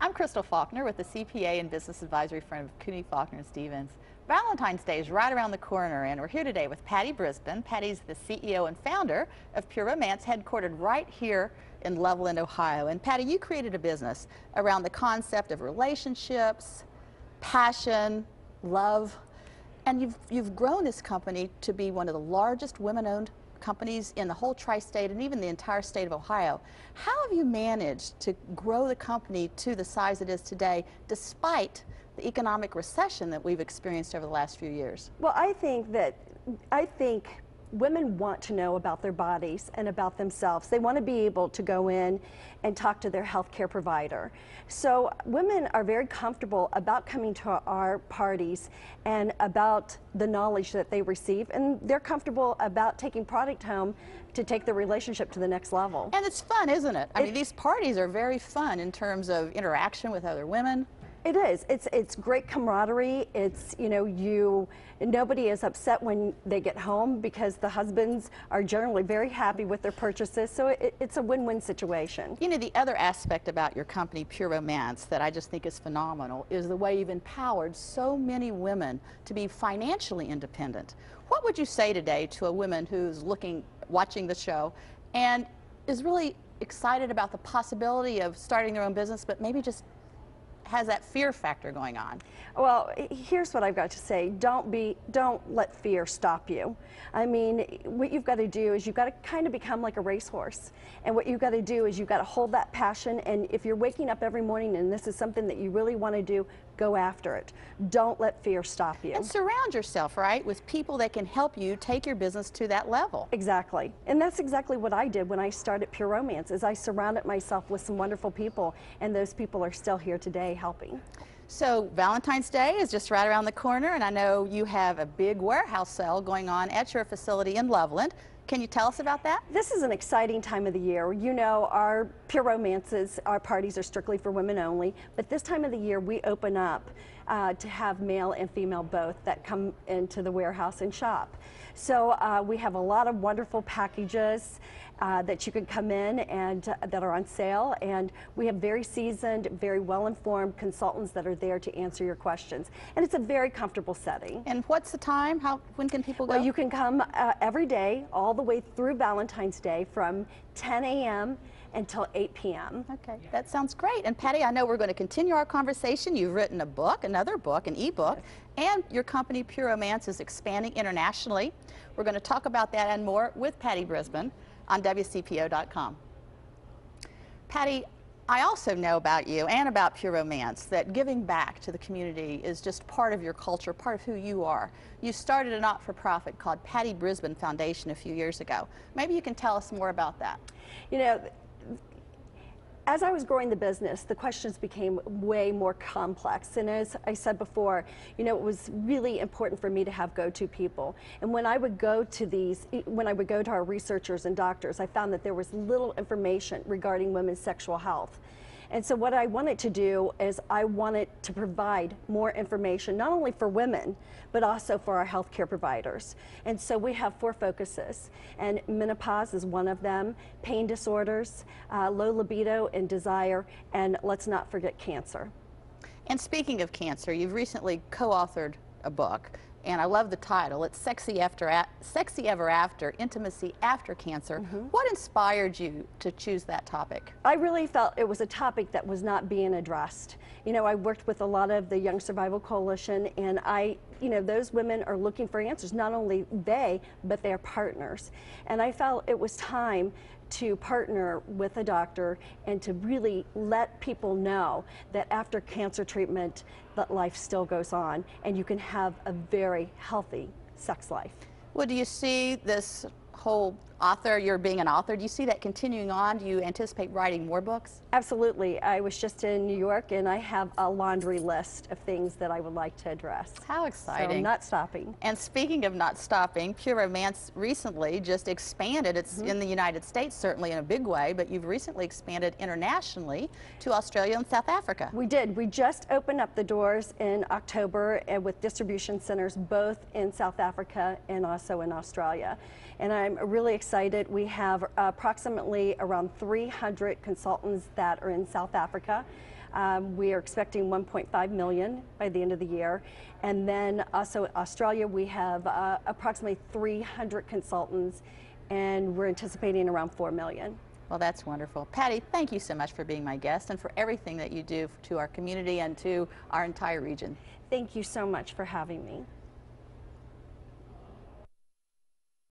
I'm Crystal Faulkner with the CPA and Business Advisory firm of Cooney, Faulkner & Stevens. Valentine's Day is right around the corner, and we're here today with Patty Brisbon. Patty's the CEO and founder of Pure Romance, headquartered right here in Loveland, Ohio. And Patty, you created a business around the concept of relationships, passion, love, and you've grown this company to be one of the largest women-owned companies in the whole tri-state and even the entire state of Ohio. How have you managed to grow the company to the size it is today despite the economic recession that we've experienced over the last few years? Well, I think women want to know about their bodies and about themselves. They want to be able to go in and talk to their healthcare provider. So women are very comfortable about coming to our parties and about the knowledge that they receive, and they're comfortable about taking product home to take the relationship to the next level. And it's fun, isn't it? I mean, these parties are very fun in terms of interaction with other women. It is. It's great camaraderie. It's, nobody is upset when they get home because the husbands are generally very happy with their purchases. So it's a win-win situation. You know, the other aspect about your company, Pure Romance, that I just think is phenomenal is the way you've empowered so many women to be financially independent. What would you say today to a woman who's watching the show and is really excited about the possibility of starting their own business, but maybe just has that fear factor going on? Well, here's what I've got to say. Don't let fear stop you. I mean, what you've got to do is you've got to kind of become like a racehorse. And what you've got to do is you've got to hold that passion, and if you're waking up every morning and this is something that you really want to do, go after it. Don't let fear stop you. And surround yourself, right, with people that can help you take your business to that level. Exactly. And that's exactly what I did when I started Pure Romance, is I surrounded myself with some wonderful people, and those people are still here today helping. So Valentine's Day is just right around the corner, and I know you have a big warehouse sale going on at your facility in Loveland. Can you tell us about that? This is an exciting time of the year. You know, our Pure Romances, our parties are strictly for women only, but this time of the year we open up to have male and female both that come into the warehouse and shop. So we have a lot of wonderful packages that you can come in and that are on sale, and we have very seasoned, very well-informed consultants that are there to answer your questions. And it's a very comfortable setting. And what's the time? When can people go? Well, you can come every day, all the way through Valentine's Day, from 10 a.m. until 8 p.m. Okay, that sounds great. And Patty, I know we're going to continue our conversation. You've written a book, another book, an e-book, and your company Pure Romance is expanding internationally. We're going to talk about that and more with Patty Brisbon on WCPO.com. Patty, I also know about you and about Pure Romance that giving back to the community is just part of your culture, part of who you are. You started a not-for-profit called Patty Brisbon Foundation a few years ago. Maybe you can tell us more about that. You know, as I was growing the business, the questions became way more complex. And as I said before, you know, it was really important for me to have go-to people. And when I would go to our researchers and doctors, I found that there was little information regarding women's sexual health. And so what I wanted to do is I wanted to provide more information, not only for women, but also for our healthcare providers. And so we have 4 focuses, and menopause is one of them, pain disorders, low libido and desire, and let's not forget cancer. And speaking of cancer, you've recently co-authored a book, and I love the title. It's Sexy Ever After, Intimacy After Cancer. What inspired you to choose that topic? I really felt it was a topic that was not being addressed. You know, I worked with a lot of the Young Survival Coalition, and those women are looking for answers, not only they, but their partners. And I felt it was time to partner with a doctor and to really let people know that after cancer treatment, that life still goes on and you can have a very healthy sex life. Well, do you see this whole you're being an author, do you see that continuing on? Do you anticipate writing more books? Absolutely. I was just in New York and I have a laundry list of things that I would like to address. How exciting. So I'm not stopping. And speaking of not stopping, Pure Romance recently just expanded. It's in the United States, certainly in a big way, but you've recently expanded internationally to Australia and South Africa. We did. We just opened up the doors in October with distribution centers both in South Africa and also in Australia. And I'm really excited. We have approximately around 300 consultants that are in South Africa. We are expecting 1.5 million by the end of the year. And then also Australia, we have approximately 300 consultants, and we're anticipating around 4 million. Well, that's wonderful. Patty, thank you so much for being my guest and for everything that you do to our community and to our entire region. Thank you so much for having me.